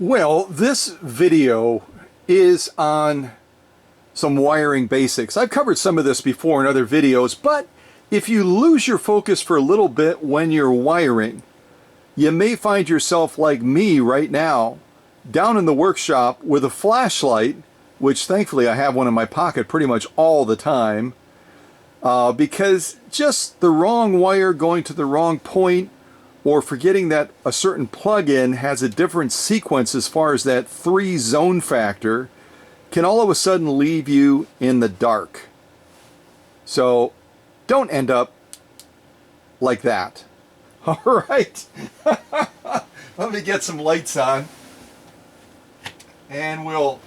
Well, this video is on some wiring basics. I've covered some of this before in other videos, but if you lose your focus for a little bit when you're wiring, you may find yourself like me right now, down in the workshop with a flashlight, which thankfully I have one in my pocket pretty much all the time, because just the wrong wire going to the wrong point, or forgetting that a certain plug-in has a different sequence as far as that 3-zone factor, can all of a sudden leave you in the dark. So don't end up like that. All right. Let me get some lights on and we'll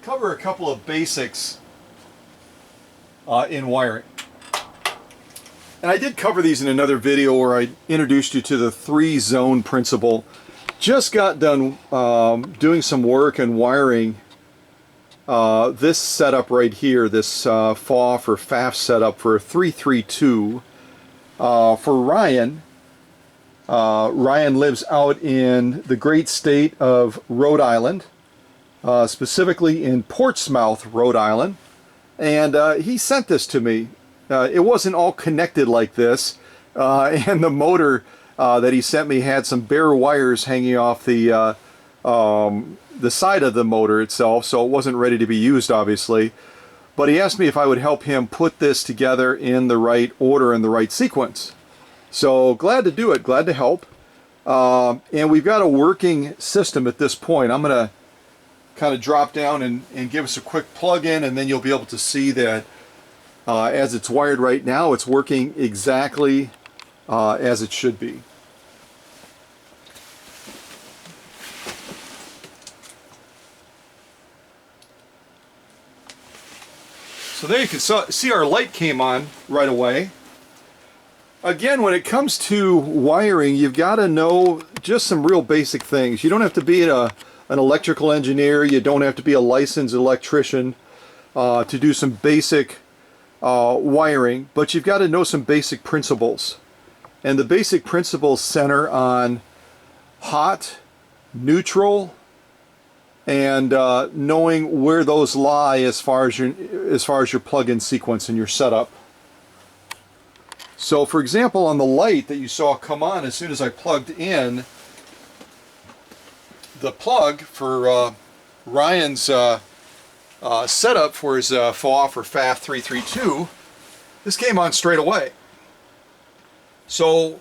cover a couple of basics in wiring. And I did cover these in another video where I introduced you to the 3-zone principle. Just got done doing some work and wiring this setup right here, this PFAFF or FAFF setup for a 332 for Ryan. Ryan lives out in the great state of Rhode Island, specifically in Portsmouth, Rhode Island, and he sent this to me. It wasn't all connected like this, and the motor that he sent me had some bare wires hanging off the side of the motor itself, so it wasn't ready to be used, obviously. But he asked me if I would help him put this together in the right order and the right sequence. So glad to do it, glad to help. And we've got a working system at this point. I'm going to kind of drop down and give us a quick plug-in, and then you'll be able to see that as it's wired right now, it's working exactly as it should be. So there you can see our light came on right away. Again, when it comes to wiring, you've got to know just some real basic things. You don't have to be an electrical engineer. You don't have to be a licensed electrician to do some basic wiring, but you've got to know some basic principles. And the basic principles center on hot, neutral, and knowing where those lie as far as your plug-in sequence and your setup. So for example, on the light that you saw come on as soon as I plugged in the plug for Ryan's setup for his PFAFF or FAFF 332, this came on straight away. So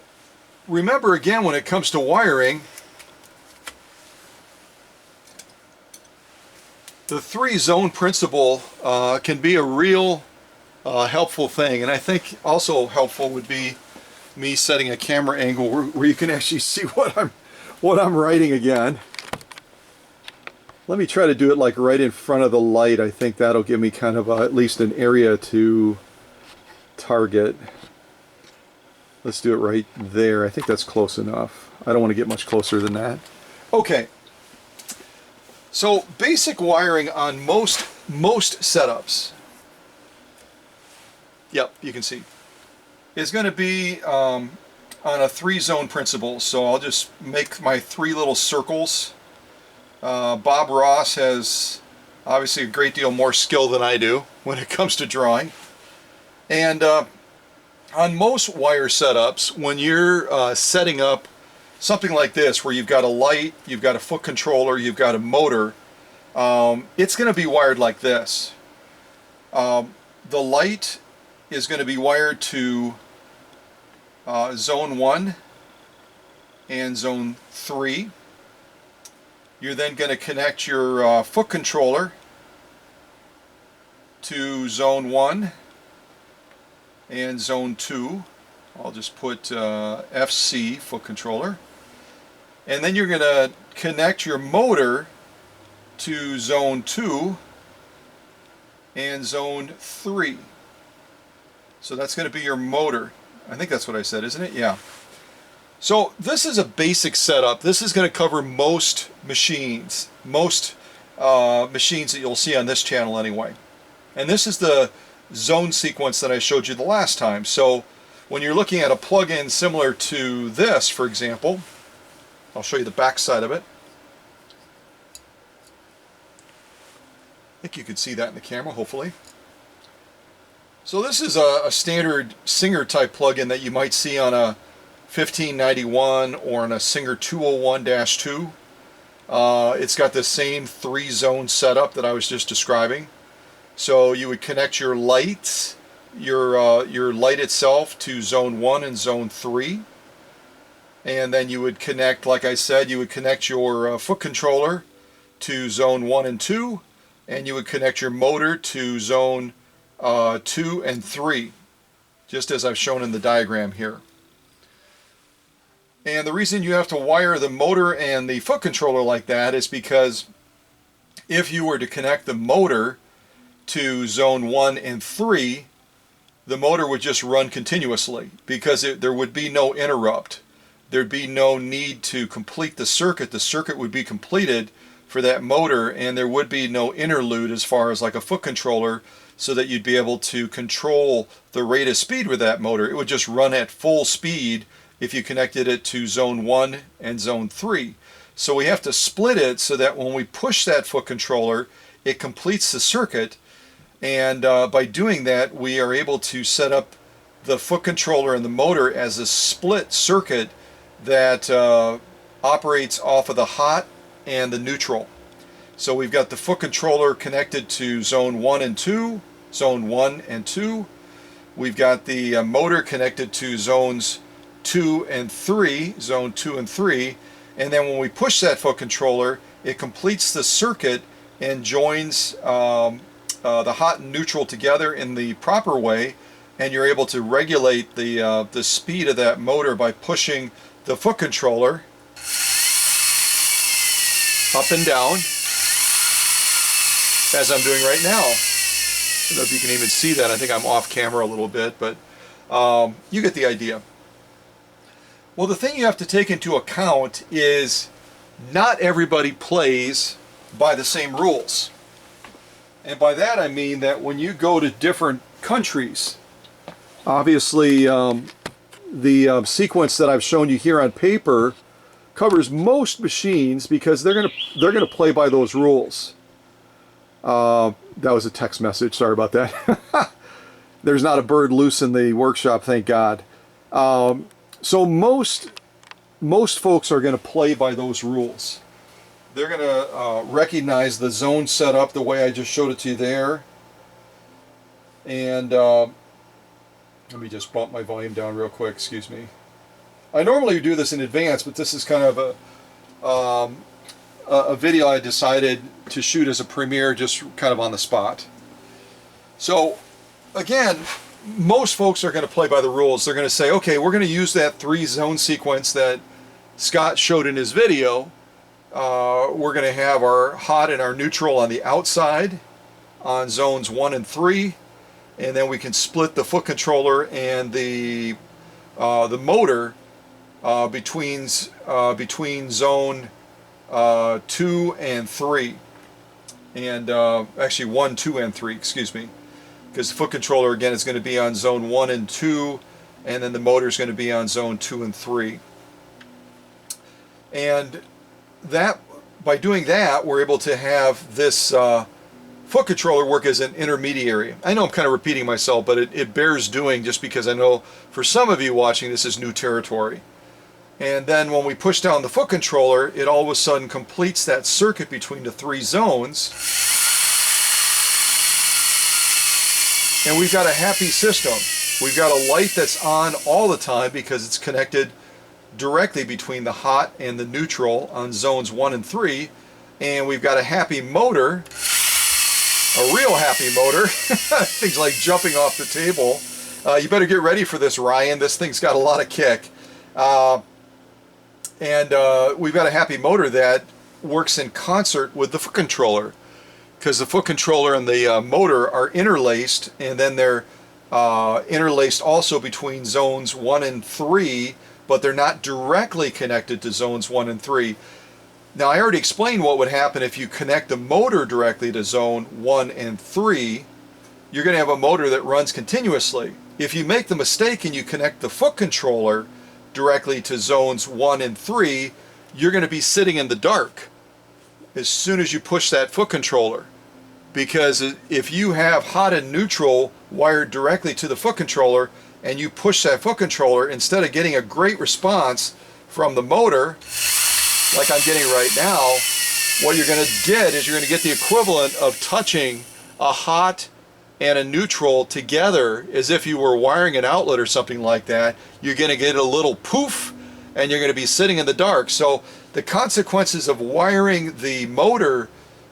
remember, again, when it comes to wiring, the 3-zone principle can be a real helpful thing, and I think also helpful would be me setting a camera angle where you can actually see what I'm writing again. Let me try to do it like right in front of the light. I think that'll give me kind of at least an area to target. Let's do it right there. I think that's close enough. I don't want to get much closer than that. Okay. So basic wiring on most setups, yep, you can see, is going to be on a 3-zone principle. So I'll just make my 3 little circles. Bob Ross has obviously a great deal more skill than I do when it comes to drawing. And on most wire setups, when you're setting up something like this, where you've got a light, you've got a foot controller, you've got a motor, it's going to be wired like this. The light is going to be wired to zone 1 and zone 3. You're then going to connect your foot controller to zone 1 and zone 2. I'll just put FC, foot controller. And then you're going to connect your motor to zone 2 and zone 3. So that's going to be your motor. I think that's what I said, isn't it? Yeah. So this is a basic setup. This is going to cover most machines that you'll see on this channel anyway. And this is the zone sequence that I showed you the last time. So when you're looking at a plug-in similar to this, for example, I'll show you the back side of it. think you could see that in the camera, hopefully. So this is a standard Singer type plug-in that you might see on a 1591 or on a Singer 201-2. It's got the same 3-zone setup that I was just describing. So you would connect your lights, your light itself to zone 1 and zone 3. And then you would connect, like I said, you would connect your foot controller to zone 1 and 2. And you would connect your motor to zone 2 and 3, just as I've shown in the diagram here. And the reason you have to wire the motor and the foot controller like that is because if you were to connect the motor to zone 1 and 3, the motor would just run continuously because there would be no interrupt. There'd be no need to complete the circuit. The circuit would be completed for that motor, and there would be no interlude as far as like a foot controller, so that you'd be able to control the rate of speed with that motor. It would just run at full speed if you connected it to zone 1 and zone 3. So we have to split it so that when we push that foot controller, it completes the circuit. And by doing that, we are able to set up the foot controller and the motor as a split circuit that operates off of the hot and the neutral. So we've got the foot controller connected to zone 1 and 2, zone 1 and 2. We've got the motor connected to zones 2 and 3, zone 2 and 3. And then when we push that foot controller, it completes the circuit and joins the hot and neutral together in the proper way. And you're able to regulate the speed of that motor by pushing the foot controller up and down, as I'm doing right now. I don't know if you can even see that. I think I'm off camera a little bit, but you get the idea. Well, the thing you have to take into account is not everybody plays by the same rules. And by that I mean that when you go to different countries, obviously the sequence that I've shown you here on paper covers most machines because they're gonna play by those rules. That was a text message, sorry about that. There's not a bird loose in the workshop, thank God. So most folks are going to play by those rules. They're going to recognize the zone setup the way I just showed it to you there. And let me just bump my volume down real quick, excuse me. I normally do this in advance, but this is kind of a video I decided to shoot as a premiere, just kind of on the spot. So again, most folks are going to play by the rules. They're going to say, okay, we're going to use that 3-zone sequence that Scott showed in his video. We're going to have our hot and our neutral on the outside on zones 1 and 3, and then we can split the foot controller and the motor between zone 2 and 3, and actually 1, 2, and 3, excuse me, because the foot controller again is going to be on zone 1 and 2, and then the motor is going to be on zone 2 and 3. And that, by doing that, we're able to have this foot controller work as an intermediary. I know I'm kind of repeating myself, but it bears doing, just because I know for some of you watching this is new territory. And then when we push down the foot controller, it all of a sudden completes that circuit between the 3 zones. And we've got a happy system. We've got a light that's on all the time because it's connected directly between the hot and the neutral on zones 1 and 3. And we've got a happy motor, a real happy motor. Things like jumping off the table. You better get ready for this, Ryan. This thing's got a lot of kick. We've got a happy motor that works in concert with the foot controller, because the foot controller and the motor are interlaced, and then they're interlaced also between zones 1 and 3, but they're not directly connected to zones 1 and 3. Now, I already explained what would happen if you connect the motor directly to zone 1 and 3. You're going to have a motor that runs continuously. If you make the mistake and you connect the foot controller directly to zones 1 and 3, you're going to be sitting in the dark as soon as you push that foot controller. because if you have hot and neutral wired directly to the foot controller and you push that foot controller, instead of getting a great response from the motor like I'm getting right now, what you're going to get is you're going to get the equivalent of touching a hot and a neutral together as if you were wiring an outlet or something like that. You're going to get a little poof and you're going to be sitting in the dark. So the consequences of wiring the motor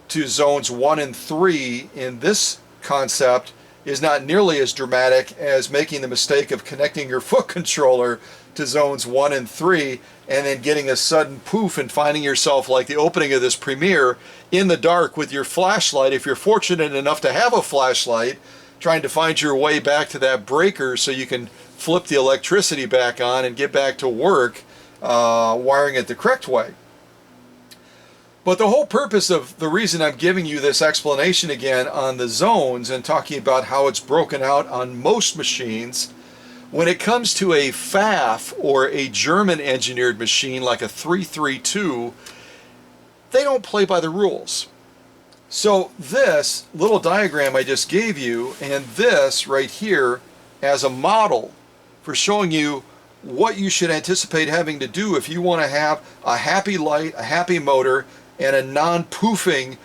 to zones 1 and 3 in this concept is not nearly as dramatic as making the mistake of connecting your foot controller to zones 1 and 3 and then getting a sudden poof and finding yourself like the opening of this Premiere in the dark with your flashlight, if you're fortunate enough to have a flashlight, trying to find your way back to that breaker so you can flip the electricity back on and get back to work wiring it the correct way. But the whole purpose of the reason I'm giving you this explanation again on the zones and talking about how it's broken out on most machines, when it comes to a PFAFF or a German engineered machine like a 332, they don't play by the rules. So this little diagram I just gave you and this right here as a model for showing you what you should anticipate having to do if you want to have a happy light, a happy motor, and a non-poofing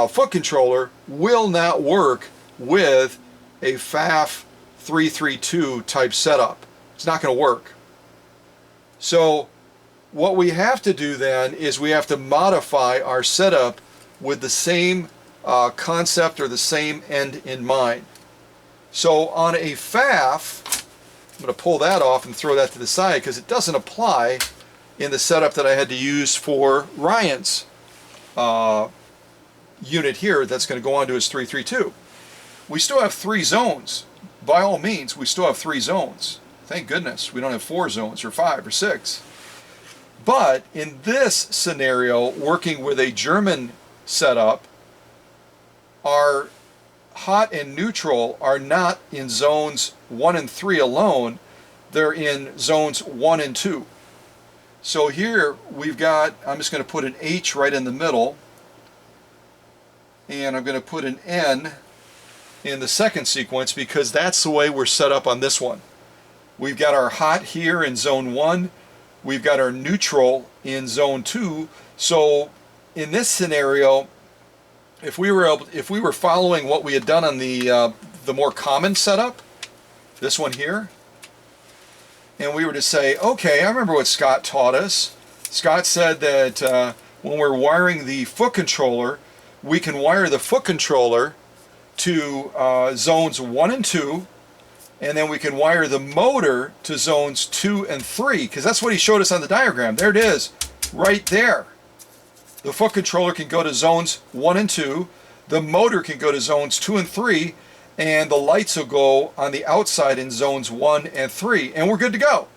foot controller will not work with a PFAFF 332 type setup. It's not going to work. So what we have to do then is we have to modify our setup with the same concept or the same end in mind. So on a PFAFF, I'm going to pull that off and throw that to the side because it doesn't apply in the setup that I had to use for Ryan's unit here that's going to go on to his 332. We still have 3 zones. By all means, we still have 3 zones. Thank goodness we don't have 4 zones or 5 or 6. But in this scenario, working with a German setup, our hot and neutral are not in zones 1 and 3 alone. They're in zones 1 and 2. So here we've got, I'm just going to put an H right in the middle, and I'm going to put an N in the second sequence because that's the way we're set up on this one. We've got our hot here in zone 1, we've got our neutral in zone 2. So in this scenario, if we were following what we had done on the more common setup, this one here, and we were to say, okay, I remember what Scott taught us. Scott said that when we're wiring the foot controller, we can wire the foot controller to zones 1 and 2, and then we can wire the motor to zones 2 and 3, because that's what he showed us on the diagram. There it is, right there. The foot controller can go to zones 1 and 2, the motor can go to zones 2 and 3, and the lights will go on the outside in zones 1 and 3, and we're good to go.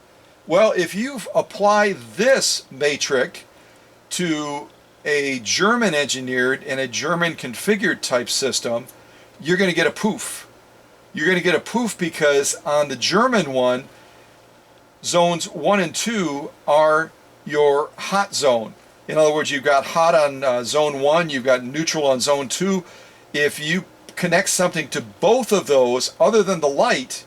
Well, if you apply this matrix to a German engineered and a German configured type system, you're going to get a poof. You're going to get a poof because on the German one, zones 1 and 2 are your hot zone. In other words, you've got hot on zone 1, you've got neutral on zone 2. If you connect something to both of those other than the light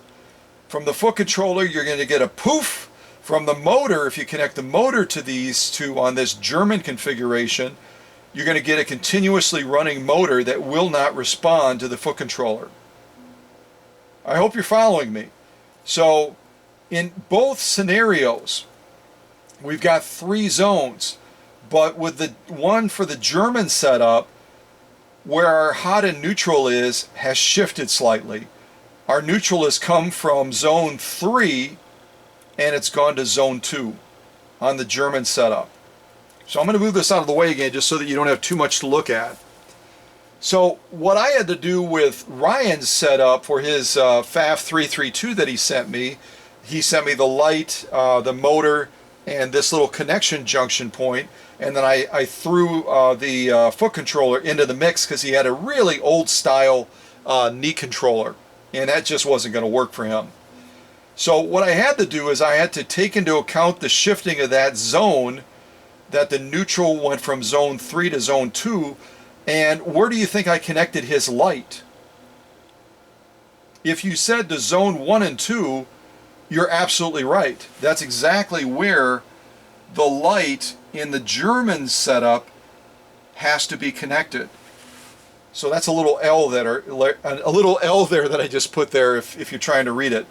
from the foot controller, you're going to get a poof. From the motor, if you connect the motor to these two on this German configuration, you're going to get a continuously running motor that will not respond to the foot controller. I hope you're following me. So in both scenarios, we've got 3 zones, but with the one for the German setup, where our hot and neutral has shifted slightly. Our neutral has come from zone 3 and it's gone to zone 2 on the German setup. So I'm going to move this out of the way again just so that you don't have too much to look at. So what I had to do with Ryan's setup for his PFAFF 332 that he sent me the light, the motor, and this little connection junction point, and then I threw the foot controller into the mix because he had a really old style knee controller, and that just wasn't going to work for him. So what I had to do is I had to take into account the shifting of that zone, that the neutral went from zone 3 to zone 2, And where do you think I connected his light? If you said to zone 1 and 2, you're absolutely right. That's exactly where the light in the German setup has to be connected. So that's a little L there, that I just put there if you're trying to read it.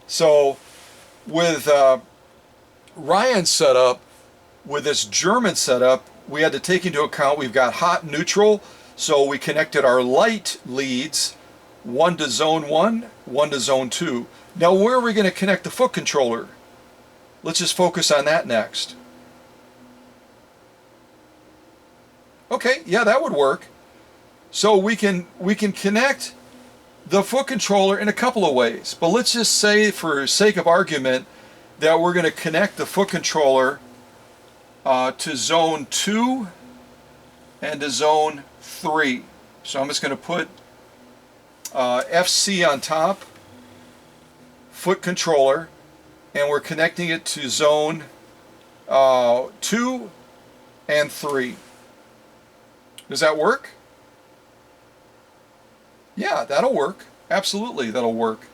So with Ryan's setup, with this German setup, we had to take into account we've got hot and neutral, so we connected our light leads, one to zone 1, one to zone 2. Now where are we going to connect the foot controller? Let's just focus on that next. Okay, yeah, that would work. So we can connect the foot controller in a couple of ways, but let's just say, for sake of argument, that we're going to connect the foot controller to zone 2 and to zone 3. So I'm just going to put FC on top, foot controller, and we're connecting it to zone 2 and 3. Does that work? Yeah, that'll work. Absolutely, that'll work.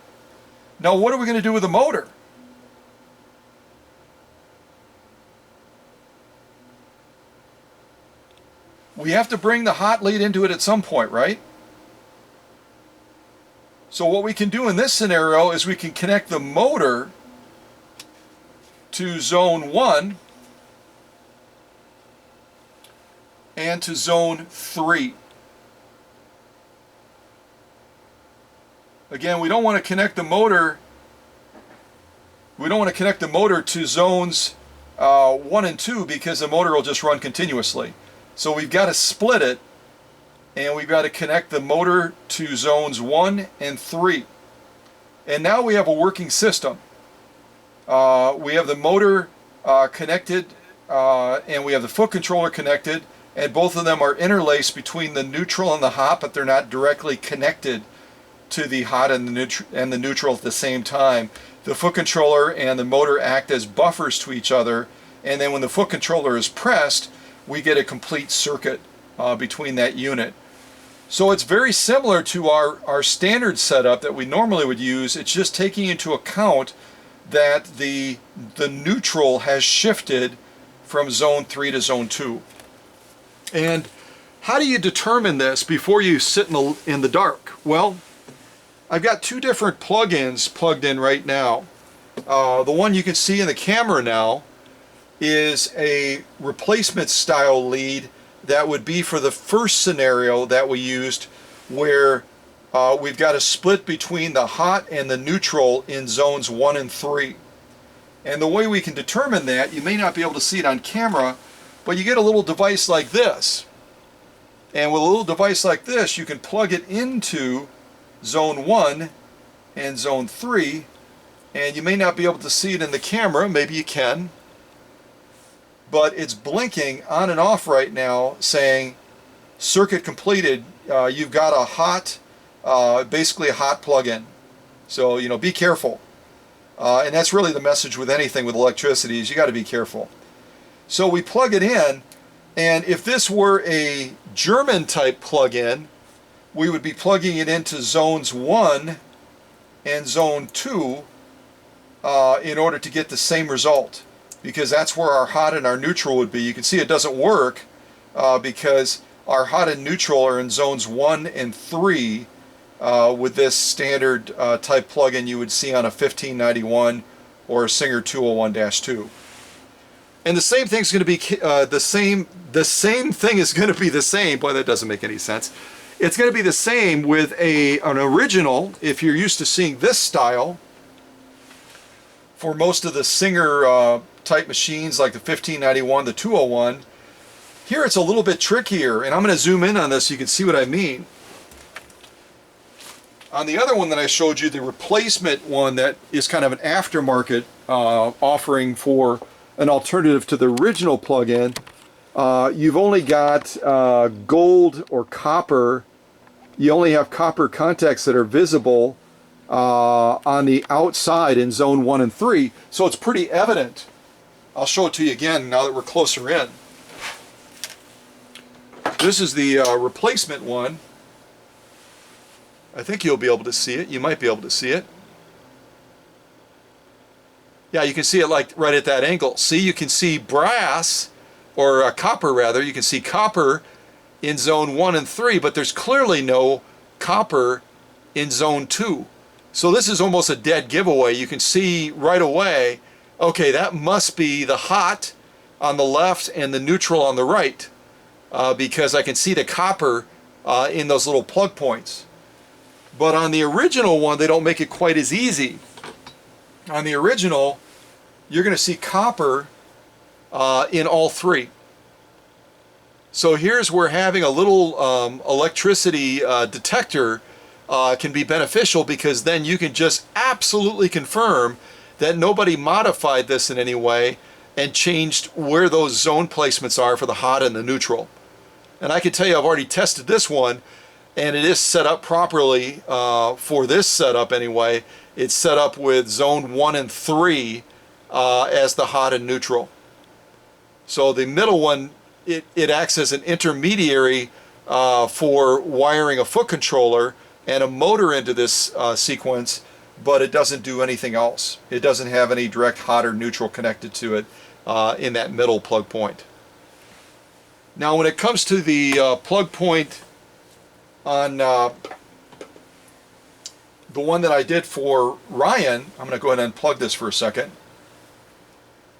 Now, what are we going to do with the motor? We have to bring the hot lead into it at some point, right? So what we can do in this scenario is we can connect the motor to zone 1 and to zone 3. Again, we don't want to connect the motor. We don't want to connect the motor to zones 1 and 2 because the motor will just run continuously. So we've got to split it, and we've got to connect the motor to zones 1 and 3. And now we have a working system. We have the motor connected, and we have the foot controller connected, and both of them are interlaced between the neutral and the hot, but they're not directly connected to the hot and the neutral at the same time. The foot controller and the motor act as buffers to each other, and then when the foot controller is pressed, we get a complete circuit between that unit. So it's very similar to our standard setup that we normally would use. It's just taking into account that the neutral has shifted from zone 3 to zone 2. And how do you determine this before you sit in the dark? Well, I've got two different plug-ins plugged in right now. The one you can see in the camera now is a replacement style lead that would be for the first scenario that we used, where we've got a split between the hot and the neutral in zones 1 and 3. And the way we can determine that, you may not be able to see it on camera, but you get a little device like this. And with a little device like this, you can plug it into zone 1 and zone 3, and you may not be able to see it in the camera, maybe you can, but it's blinking on and off right now saying circuit completed. You've got a hot, basically a hot plug-in. So, you know, be careful. And that's really the message with anything with electricity, is you got to be careful. So we plug it in, and if this were a German type plug-in, we would be plugging it into zones 1 and zone 2 in order to get the same result, because that's where our hot and our neutral would be. You can see it doesn't work because our hot and neutral are in zones 1 and 3 with this standard type plug-in you would see on a 1591 or a Singer 201-2. And the same thing's going to be the same thing is going to be the same. Boy, that doesn't make any sense. It's going to be the same with an original. If you're used to seeing this style for most of the Singer type machines like the 1591, the 201, here it's a little bit trickier, and I'm going to zoom in on this so you can see what I mean. On the other one that I showed you, the replacement one that is kind of an aftermarket offering for an alternative to the original plug-in, you've only got gold or copper. You only have copper contacts that are visible on the outside in zone 1 and 3, so it's pretty evident. I'll show it to you again now that we're closer in. This is the replacement one. I think you'll be able to see it. You might be able to see it. Yeah, you can see it like right at that angle. See, you can see brass, or copper rather. You can see copper in zone 1 and 3, but there's clearly no copper in zone 2. So this is almost a dead giveaway. You can see right away, okay, that must be the hot on the left and the neutral on the right, because I can see the copper in those little plug points. But on the original one, they don't make it quite as easy. On the original, you're going to see copper in all three. So here's where having a little electricity detector can be beneficial, because then you can just absolutely confirm that nobody modified this in any way and changed where those zone placements are for the hot and the neutral. And I can tell you, I've already tested this one, and it is set up properly for this setup anyway. It's set up with zone 1 and 3 as the hot and neutral. So the middle one, it acts as an intermediary for wiring a foot controller and a motor into this sequence, but it doesn't do anything else. It doesn't have any direct hot or neutral connected to it in that middle plug point. Now when it comes to the plug point on the one that I did for Ryan, I'm going to go ahead and unplug this for a second.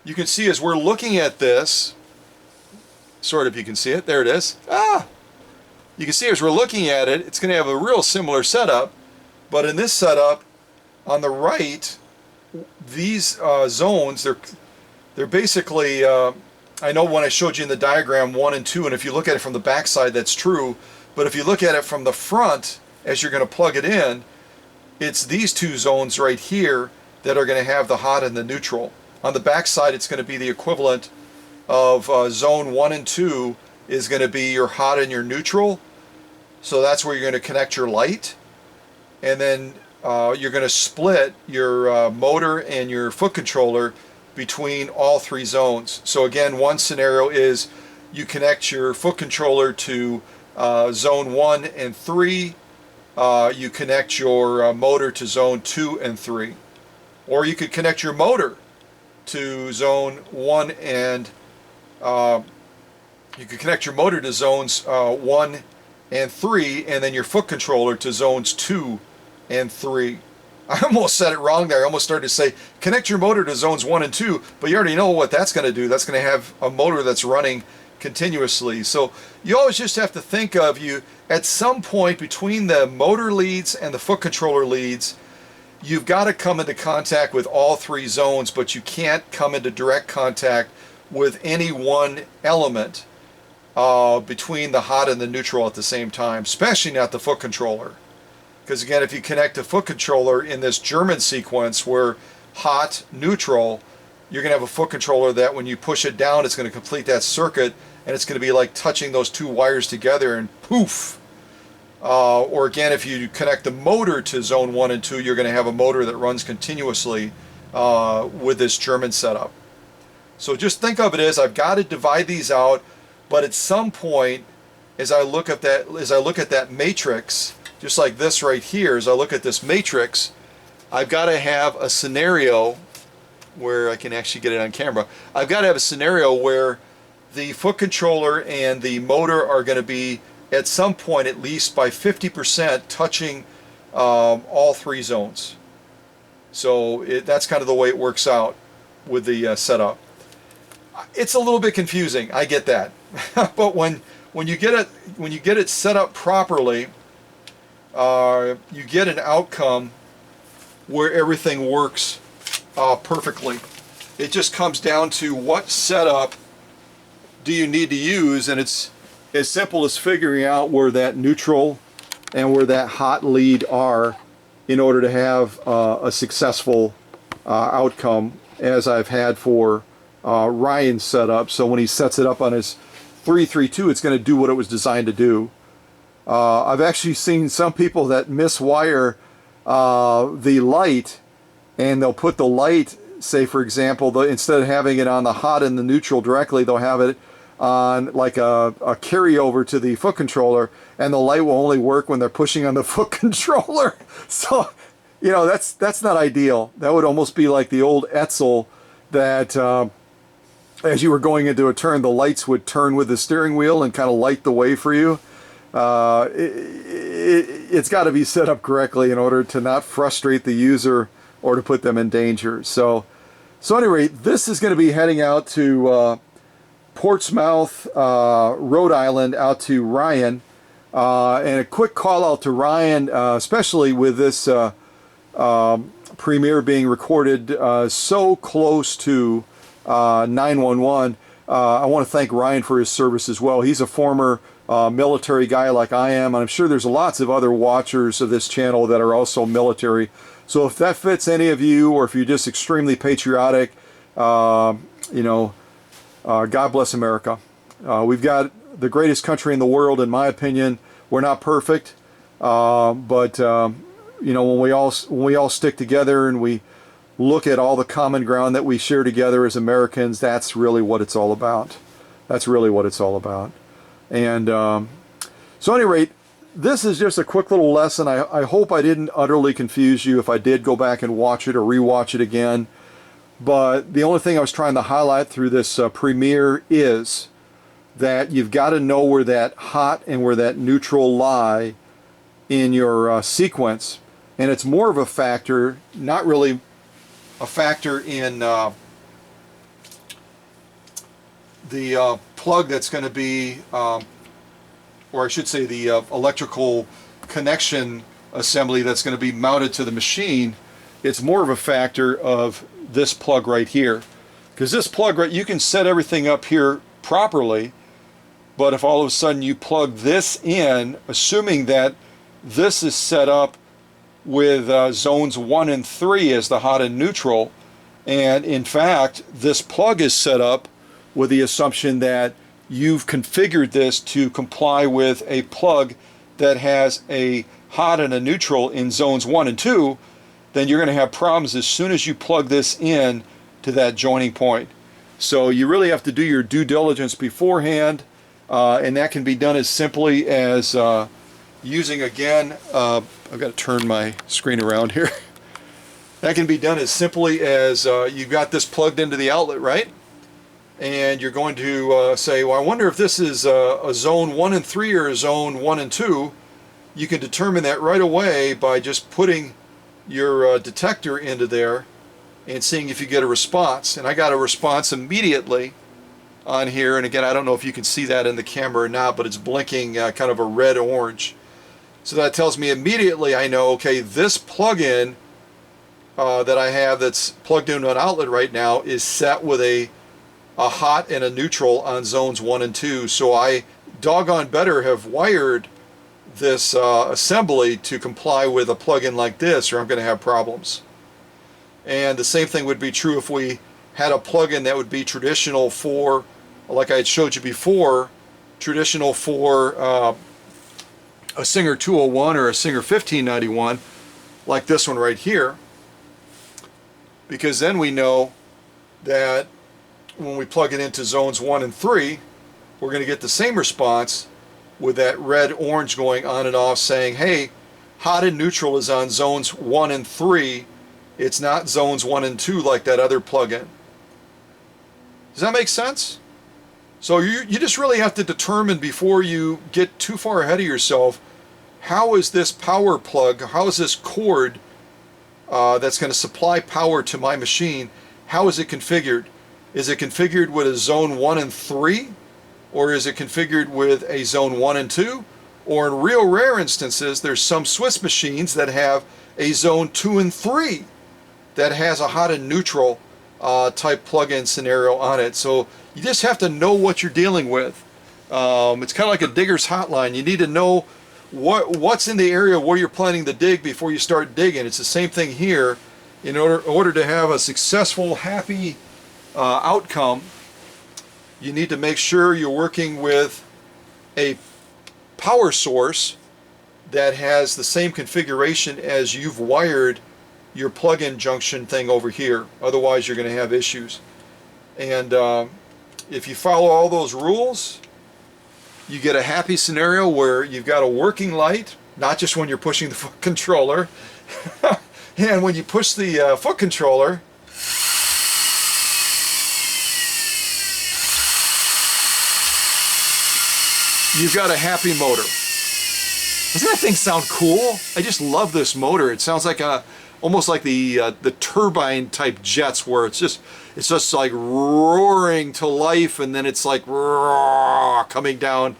You can see as we're looking at this, sort of, you can see it, there it is. You can see as we're looking at it, it's going to have a real similar setup, but in this setup, on the right, these zones, they're basically, I know when I showed you in the diagram 1 and 2, and if you look at it from the back side, that's true, but if you look at it from the front, as you're going to plug it in, it's these two zones right here that are going to have the hot and the neutral. On the back side, it's going to be the equivalent of zone 1 and 2 is going to be your hot and your neutral. So that's where you're going to connect your light. And then you're going to split your motor and your foot controller between all three zones. So again, one scenario is you connect your foot controller to zone 1 and 3. You connect your motor to zone 2 and 3. Or you could connect your motor to zone 1 and you could connect your motor to zones 1 and 3, and then your foot controller to zones 2 and 3. I almost said it wrong there. I almost started to say connect your motor to zones 1 and 2, but you already know what that's going to do. That's going to have a motor that's running continuously. So you always just have to think of, you at some point between the motor leads and the foot controller leads, you've got to come into contact with all three zones, but you can't come into direct contact with any one element between the hot and the neutral at the same time, especially not the foot controller. Because again, if you connect a foot controller in this German sequence where hot, neutral, you're going to have a foot controller that when you push it down, it's going to complete that circuit, and it's going to be like touching those two wires together and poof. Or again, if you connect the motor to zone 1 and 2, you're going to have a motor that runs continuously with this German setup. So just think of it as I've got to divide these out, but at some point, as I look at that matrix, just like this right here, as I look at this matrix, I've got to have a scenario where I can actually get it on camera. I've got to have a scenario where the foot controller and the motor are going to be at some point at least by 50% touching all three zones. So that's kind of the way it works out with the setup. It's a little bit confusing, I get that, but when you get it set up properly, you get an outcome where everything works perfectly. It just comes down to what setup do you need to use, and it's as simple as figuring out where that neutral and where that hot lead are in order to have a successful outcome, as I've had for Ryan's setup. So when he sets it up on his 332, it's going to do what it was designed to do. I've actually seen some people that miswire the light, and they'll put the light, say for example, instead of having it on the hot and the neutral directly, they'll have it on like a carryover to the foot controller, and the light will only work when they're pushing on the foot controller. So, you know, that's not ideal. That would almost be like the old Etzel that as you were going into a turn, the lights would turn with the steering wheel and kind of light the way for you. It's got to be set up correctly in order to not frustrate the user or to put them in danger. So at any rate, this is going to be heading out to Portsmouth, Rhode Island, out to Ryan. And a quick call out to Ryan, especially with this premiere being recorded so close to 911. I want to thank Ryan for his service as well. He's a former military guy like I am, and I'm sure there's lots of other watchers of this channel that are also military. So if that fits any of you, or if you're just extremely patriotic, you know, God bless America. We've got the greatest country in the world, in my opinion. We're not perfect, but you know, when we all stick together and we look at all the common ground that we share together as Americans, that's really what it's all about. That's really what it's all about. And so at any rate, this is just a quick little lesson. I hope I didn't utterly confuse you if I did go back and watch it or rewatch it again. But the only thing I was trying to highlight through this premiere is that you've got to know where that hot and where that neutral lie in your sequence. And it's more of a factor, not really a factor in the plug that's going to be, or I should say the electrical connection assembly that's going to be mounted to the machine. It's more of a factor of this plug right here. Because this plug, right, you can set everything up here properly, but if all of a sudden you plug this in, assuming that this is set up with zones 1 and 3 as the hot and neutral, and in fact this plug is set up with the assumption that you've configured this to comply with a plug that has a hot and a neutral in zones 1 and 2, then you're going to have problems as soon as you plug this in to that joining point. So you really have to do your due diligence beforehand, and that can be done as simply as using, again, I've got to turn my screen around here. That can be done as simply as you've got this plugged into the outlet, right? And you're going to say, well, I wonder if this is a zone 1 and 3 or a zone 1 and 2. You can determine that right away by just putting your detector into there and seeing if you get a response. And I got a response immediately on here. And again, I don't know if you can see that in the camera or not, but it's blinking kind of a red-orange. So that tells me immediately, I know, okay, this plug-in that I have that's plugged into an outlet right now is set with a hot and a neutral on zones 1 and 2. So I doggone better have wired this assembly to comply with a plug-in like this, or I'm going to have problems. And the same thing would be true if we had a plug-in that would be traditional for, like I had showed you before, traditional for a Singer 201 or a Singer 1591, like this one right here, because then we know that when we plug it into zones 1 and 3, we're going to get the same response with that red-orange going on and off saying, hey, hot and neutral is on zones 1 and 3. It's not zones 1 and 2 like that other plug-in. Does that make sense? So you just really have to determine before you get too far ahead of yourself, how is this power plug, how is this cord that's going to supply power to my machine, how is it configured? Is it configured with a zone 1 and 3? Or is it configured with a zone 1 and 2? Or in real rare instances, there's some Swiss machines that have a zone 2 and 3 that has a hot and neutral type plug-in scenario on it. So you just have to know what you're dealing with. It's kind of like a digger's hotline. You need to know what's in the area where you're planning to dig before you start digging. It's the same thing here. In order to have a successful, happy outcome, you need to make sure you're working with a power source that has the same configuration as you've wired your plug-in junction thing over here. Otherwise, you're going to have issues. And if you follow all those rules, you get a happy scenario where you've got a working light, not just when you're pushing the foot controller. And when you push the foot controller, you've got a happy motor. Doesn't that thing sound cool? I just love this motor. It sounds like almost like the turbine type jets, where it's just like roaring to life, and then it's like coming down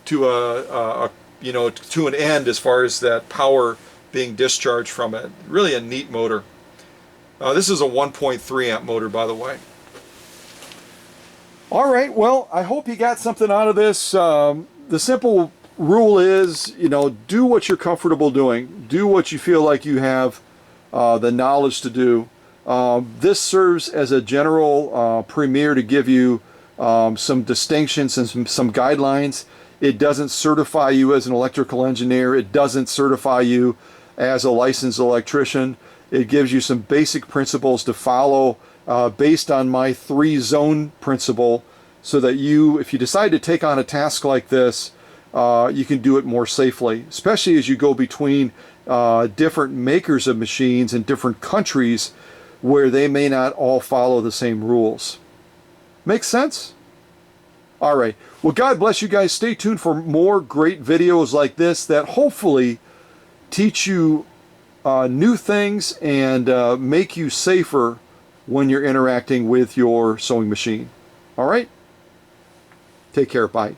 to to an end as far as that power being discharged from it. Really a neat motor. This is a 1.3 amp motor, by the way. All right, well, I hope you got something out of this. The simple rule is, do what you're comfortable doing. Do what you feel like you have the knowledge to do. This serves as a general premiere to give you some distinctions and some guidelines. It doesn't certify you as an electrical engineer. It doesn't certify you as a licensed electrician. It gives you some basic principles to follow based on my 3-zone principle, so that if you decide to take on a task like this, you can do it more safely, especially as you go between different makers of machines in different countries where they may not all follow the same rules. Make sense? All right. Well, God bless you guys. Stay tuned for more great videos like this that hopefully teach you new things and make you safer when you're interacting with your sewing machine. All right? Take care. Bye.